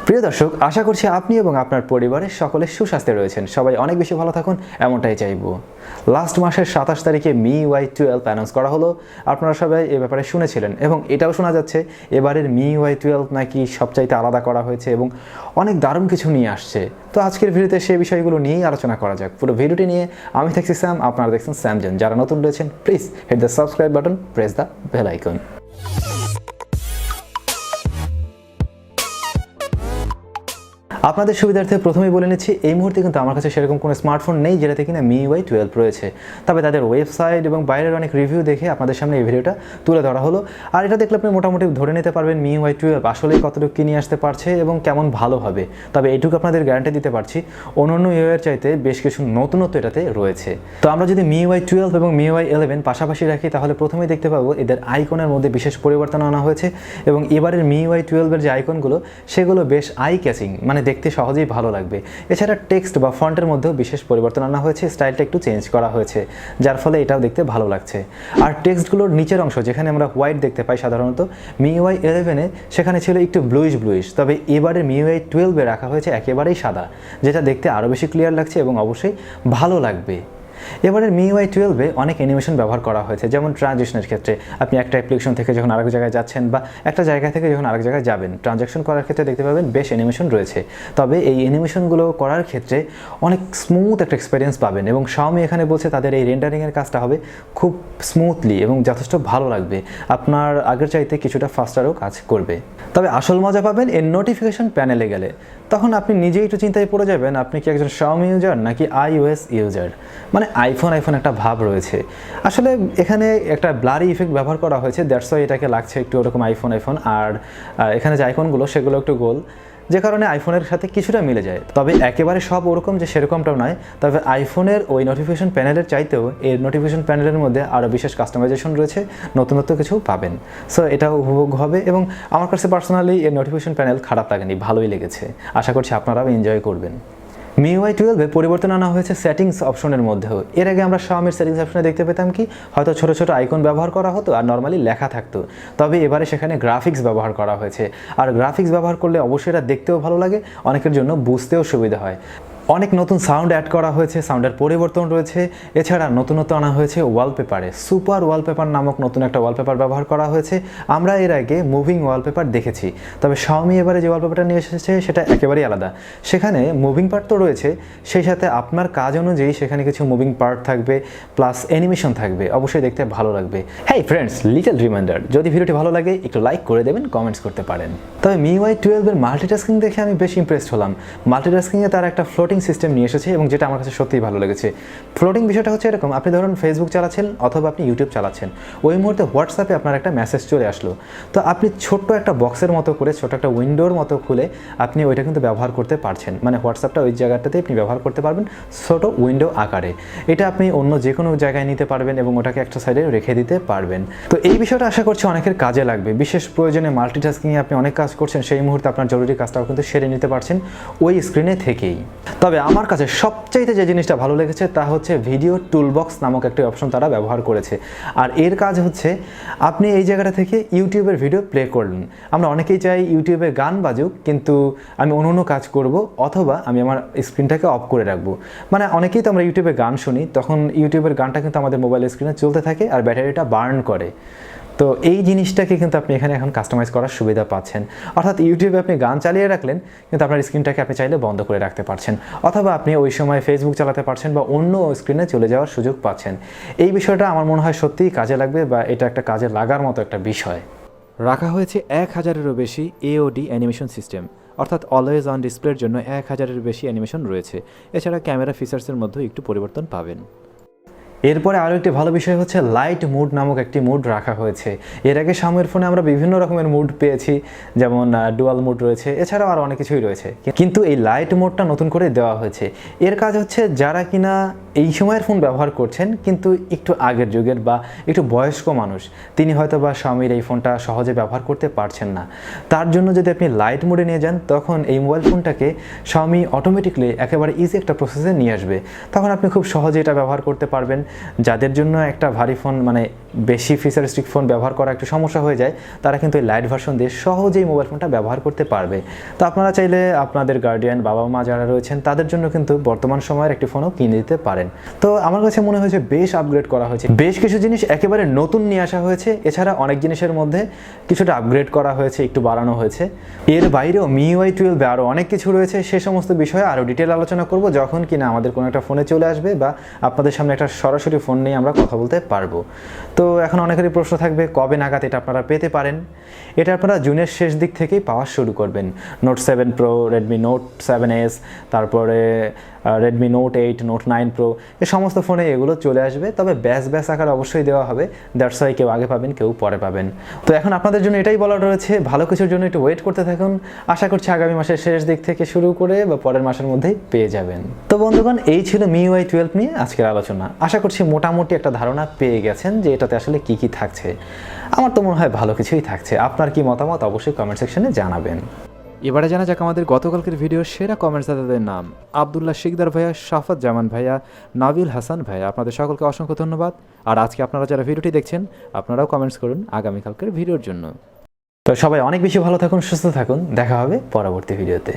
প্রিয় দর্শক, আশা করছি আপনি এবং আপনার পরিবারের সকলে সুস্বাস্থ্যে রয়েছেন। সবাই অনেক বেশি ভালো থাকুন, এমনটাই চাইবো। লাস্ট মাসের 27 তারিখে মিউই 12 অ্যানাউন্স করা হলো। আপনারা সবাই এ ব্যাপারে শুনেছিলেন এবং এটাও শোনা যাচ্ছে এবারের মিউই 12 নাকি সবচাইতে আলাদা করা হয়েছে এবং অনেক দারুণ কিছু নিয়ে আসছে। তো আজকের ভিডিওতে সেই বিষয়গুলো নিয়েই আলোচনা করা যাক। পুরো ভিডিওটি নিয়ে আমি থাকছি স্যাম, আপনারা দেখছেন SamZone। যারা নতুন রয়েছেন please hit the subscribe button, press the bell icon. আপনাদের সুবিধার্থে প্রথমেই বলে নিচ্ছি, এই মুহূর্তে কিন্তু আমার কাছে সেরকম কোনো স্মার্টফোন নেই যেটাতে কিনা মিউই 12 রয়েছে। তবে তাদের ওয়েবসাইট এবং বাইরের অনেক রিভিউ দেখে আপনাদের সামনে এই ভিডিওটা তুলে ধরা হলো। আর এটা দেখলে আপনি মোটামুটি ধরে নিতে পারবেন মিউই 12 আসলেই কতটুকু কি নিয়ে আসতে পারছে এবং কেমন ভালো হবে। তবে এইটুকু আপনাদের গ্যারান্টি দিতে পারছি, অন্যান্য ইউআইয়ের চাইতে বেশ কিছু নতুনত্ব এটাতে রয়েছে। তো আমরা যদি মিউই 12 এবং মিউই 11 পাশাপাশি রাখি, তাহলে প্রথমেই দেখতে পাবো এদের আইকনের মধ্যে বিশেষ পরিবর্তন আনা হয়েছে এবং এবারের মিউই 12 যে আইকনগুলো সেগুলো বেশ আই ক্যাচিং, মানে দেখতে সহজেই ভালো লাগবে। এছাড়া টেক্সট বা ফন্টের মধ্যেও বিশেষ পরিবর্তন আনা হয়েছে, স্টাইলটা একটু চেঞ্জ করা হয়েছে, যার ফলে এটাও দেখতে ভালো লাগছে। আর টেক্সটগুলোর নিচের অংশ যেখানে আমরা হোয়াইট দেখতে পাই সাধারণত মিউই 11 সেখানে ছিল একটু ব্লুইশ, তবে এবারে মিউই 12 রাখা হয়েছে একেবারেই সাদা, যেটা দেখতে আরও বেশি ক্লিয়ার লাগছে এবং অবশ্যই ভালো লাগবে। এবারের মিউই 12 অনেক অ্যানিমেশন ব্যবহার করা হয়েছে, যেমন ট্রানজিশনের ক্ষেত্রে আপনি একটা অ্যাপ্লিকেশন থেকে যখন আরেক জায়গায় যাচ্ছেন বা একটা জায়গা থেকে যখন আরেক জায়গায় যাবেন, ট্রানজ্যাকশন করার ক্ষেত্রে দেখতে পাবেন বেশ অ্যানিমেশন রয়েছে। তবে এই অ্যানিমেশনগুলো করার ক্ষেত্রে অনেক স্মুথ একটা এক্সপিরিয়েন্স পাবেন এবং Xiaomi এখানে বলছে তাদের এই রেন্ডারিংয়ের কাজটা হবে খুব স্মুথলি এবং যথেষ্ট ভালো লাগবে, আপনার আগের চাইতে কিছুটা ফাস্টারও কাজ করবে। তবে আসল মজা পাবেন এর নোটিফিকেশন প্যানেলে গেলে। তখন আপনি নিজেই একটু চিন্তায় পড়ে যাবেন, আপনি কি একজন Xiaomi ইউজার নাকি iOS ইউজার, মানে আইফোন একটা ভাব রয়েছে। আসলে এখানে একটা ব্লারি ইফেক্ট ব্যবহার করা হয়েছে, দ্যাটস ওয়াই এটাকে লাগছে একটু ওরকম আইফোন। আর এখানে যে আইকনগুলো সেগুলো একটু গোল, যে কারণে আইফোনের সাথে কিছুটা মিলে যায়। তবে একেবারে সব ওরকম যে সেরকমটাও নয়। তবে আইফোনের ওই নোটিফিকেশন প্যানেলের চাইতেও এর নোটিফিকেশন প্যানেলের মধ্যে আরও বিশেষ কাস্টমাইজেশন রয়েছে, নতুনত্ব কিছু পাবেন। সো এটাও উপভোগ হবে এবং আমার কাছে পার্সোনালি এর নোটিফিকেশন প্যানেল খারাপ লাগেনি, ভালোই লেগেছে। আশা করছি আপনারাও এনজয় করবেন। মিউই 12 পরিবর্তন আনা হয়েছে সেটিংস অপশনের মধ্যেও। এর আগে আমরা Xiaomiর সেটিংস অপশনে দেখতে পেতাম কি হয়তো ছোট ছোট আইকন ব্যবহার করা হতো আর নর্মালি লেখা থাকতো। তবে এবারে সেখানে গ্রাফিক্স ব্যবহার করা হয়েছে, আর গ্রাফিক্স ব্যবহার করলে অবশ্যই এটা দেখতেও ভালো লাগে, অনেকের জন্য বুঝতেও সুবিধা হয়। অনেক নতুন সাউন্ড অ্যাড করা হয়েছে, সাউন্ডের পরিবর্তন রয়েছে। এছাড়া নতুনত্ব আনা হয়েছে ওয়ালপেপারে, সুপার ওয়ালপেপার নামক নতুন একটা ওয়ালপেপার ব্যবহার করা হয়েছে। আমরা এর আগে মুভিং ওয়ালপেপার দেখেছি, তবে Xiaomi এবারে যে ওয়ালপেপারটা নিয়ে এসেছে সেটা একেবারেই আলাদা। সেখানে মুভিং পার্ট তো রয়েছে, সেই সাথে আপনার কাজ অনুযায়ী সেখানে কিছু মুভিং পার্ট থাকবে, প্লাস অ্যানিমেশন থাকবে, অবশ্যই দেখতে ভালো লাগবে। হ্যাঁ ফ্রেন্ডস, লিটল রিমাইন্ডার, যদি ভিডিওটি ভালো লাগে একটু লাইক করে দেবেন, কমেন্টস করতে পারেন। তবে মিউই 12 মাল্টিটাস্কিং দেখে আমি বেশ ইমপ্রেসড হলাম। মাল্টিটাস্কিংয়ে তার একটা ফ্লোটিং সিস্টেম নিয়ে এসেছে এবং যেটা আমার কাছে সত্যিই ভালো লেগেছে। ফ্লোটিং বিষয়টা হচ্ছে এরকম, আপনি ধরুন ফেসবুক চালাচ্ছেন অথবা আপনি ইউটিউব চালাচ্ছেন, ওই মুহূর্তে হোয়াটসঅ্যাপে আপনার একটা মেসেজ চলে আসলো, তো আপনি ছোট্ট একটা বক্সের মতো করে ছোট একটা উইন্ডোর মতো খুলে আপনি ওইটা কিন্তু ব্যবহার করতে পারছেন, মানে হোয়াটসঅ্যাপটা ওই জায়গাটাতে আপনি ব্যবহার করতে পারবেন ছোট উইন্ডো আকারে। এটা আপনি অন্য যে কোনো জায়গায় নিতে পারবেন এবং ওটাকে একটা সাইডে রেখে দিতে পারবেন। তো এই বিষয়টা আশা করছি অনেকের কাজে লাগবে, বিশেষ প্রয়োজনে মাল্টিটাস্কিংয়ে আপনি অনেক কাজ করছেন, সেই মুহূর্তে আপনার জরুরি কাজটাও কিন্তু সেরে নিতে পারছেন ওই স্ক্রিনে থেকেই। তবে আমার কাছে সবচাইতে যে জিনিসটা ভালো লেগেছে তা হচ্ছে ভিডিও টুলবক্স নামক একটা অপশন তারা ব্যবহার করেছে। আর এর কাজ হচ্ছে আপনি এই জায়গাটা থেকে ইউটিউবের ভিডিও প্লে করলেন। আমরা অনেকেই চাই ইউটিউবে গান বাজুক, কিন্তু আমি অন্য কাজ করব অথবা আমি আমার স্ক্রিনটাকে অফ করে রাখবো। মানে অনেকেই তো আমরা ইউটিউবে গান শুনি, তখন ইউটিউবের গানটা কিন্তু আমাদের মোবাইল স্ক্রিনে চলতে থাকে আর ব্যাটারিটা বার্ন করে। তো এই জিনিসটাকে কিন্তু আপনি এখানে এখন কাস্টমাইজ করার সুবিধা পাচ্ছেন, অর্থাৎ ইউটিউবে আপনি গান চালিয়ে রাখলেন কিন্তু আপনার স্ক্রিনটাকে আপনি চাইলে বন্ধ করে রাখতে পারছেন, অথবা আপনি ওই সময় ফেসবুক চালাতে পারছেন বা অন্য স্ক্রিনে চলে যাওয়ার সুযোগ পাচ্ছেন। এই বিষয়টা আমার মনে হয় সত্যিই কাজে লাগবে বা এটা একটা কাজে লাগার মতো একটা বিষয়। রাখা হয়েছে 1000-এরও বেশি AOD অ্যানিমেশন সিস্টেম, অর্থাৎ অলওয়েজ অন ডিসপ্লের জন্য 1000-এর বেশি অ্যানিমেশন রয়েছে। এছাড়া ক্যামেরা ফিচার্সের মধ্যেও একটু পরিবর্তন পাবেন। এরপরে আরও একটি ভালো বিষয় হচ্ছে লাইট মুড নামক একটি মুড রাখা হয়েছে। এর আগে Xiaomiর ফোনে আমরা বিভিন্ন রকমের মুড পেয়েছি, যেমন ডুয়াল মুড রয়েছে, এছাড়াও আরও অনেক কিছুই রয়েছে, কিন্তু এই লাইট মোডটা নতুন করে দেওয়া হয়েছে। এর কাজ হচ্ছে যারা কিনা এই সময়ের ফোন ব্যবহার করছেন কিন্তু একটু আগের যুগের বা একটু বয়স্ক মানুষ, তিনি হয়তো বা Xiaomiর এই ফোনটা সহজে ব্যবহার করতে পারছেন না, তার জন্য যদি আপনি লাইট মোডে নিয়ে যান তখন এই মোবাইল ফোনটাকে Xiaomi অটোমেটিকলি একেবারে ইজি একটা প্রসেসে নিয়ে আসবে। তখন আপনি খুব সহজে এটা ব্যবহার করতে পারবেন। যাদের জন্য একটা ভারী ফোন মানে বেশি ফিচারিস্টিক ফোন ব্যবহার করা একটু সমস্যা হয়ে যায়, তারা কিন্তু এই লাইট ভার্সন দিয়ে সহজেই মোবাইল ফোনটা ব্যবহার করতে পারবে। তো আপনারা চাইলে আপনাদের গার্ডিয়ান, বাবা মা যারা রয়েছেন তাদের জন্য কিন্তু বর্তমান সময়ের একটি ফোনও কিনে দিতে পারেন। তো আমার কাছে মনে হয়েছে বেশ আপগ্রেড করা হয়েছে, বেশ কিছু জিনিস একেবারে নতুন নিয়ে আসা হয়েছে, এছাড়া অনেক জিনিসের মধ্যে কিছুটা আপগ্রেড করা হয়েছে, একটু বাড়ানো হয়েছে। এর বাইরেও MIUI 12 আরও অনেক কিছু রয়েছে, সে সমস্ত বিষয়ে আরও ডিটেল আলোচনা করব যখন কিনা আমাদের কোনো একটা ফোনে চলে আসবে বা আপনাদের সামনে একটা সরাসরি ফোন নিয়ে আমরা কথা বলতে পারবো। তো এখন অনেকেরই প্রশ্ন থাকবে কবে নাগাদ এটা আপনারা পেতে পারেন। এটা আপনারা জুনের শেষ দিক থেকেই পাওয়া শুরু করবেন। Note 7 pro, Redmi note 7S, তারপরে রেডমি নোট 8, নোট 9 প্রো, এই সমস্ত ফোনে এগুলো চলে আসবে। তবে ব্যাচ আকার অবশ্যই দেওয়া হবে, দ্যাটস ওয়াই কেউ আগে পাবেন, কেউ পরে পাবেন। তো এখন আপনাদের জন্য এটাই বলার রয়েছে, ভালো কিছুর জন্য একটু ওয়েট করতে থাকুন। আশা করছি আগামী মাসের শেষ দিক থেকে শুরু করে বা পরের মাসের মধ্যেই পেয়ে যাবেন। তো বন্ধুগণ, এই ছিল MIUI 12 নিয়ে আজকের আলোচনা। আশা করছি মোটামুটি একটা ধারণা পেয়ে গেছেন যে এটাতে আসলে কি কি থাকছে। আমার তো মনে হয় ভালো কিছুই থাকছে। আপনার কি মতামত অবশ্যই কমেন্ট সেকশনে জানাবেন। এবারে জানা যাক আমাদের গতকালকের ভিডিওর সেরা কমেন্টসদাতাদের নাম। আব্দুল্লাহ শিকদার ভাইয়া, শাফাত জামান ভাইয়া, নাবিল হাসান ভাইয়া, আপনাদের সকলকে অসংখ্য ধন্যবাদ। আর আজকে আপনারা যারা ভিডিওটি দেখছেন আপনারাও কমেন্টস করুন আগামীকালকের ভিডিওর জন্য। তো সবাই অনেক বেশি ভালো থাকুন, সুস্থ থাকুন, দেখা হবে পরবর্তী ভিডিওতে।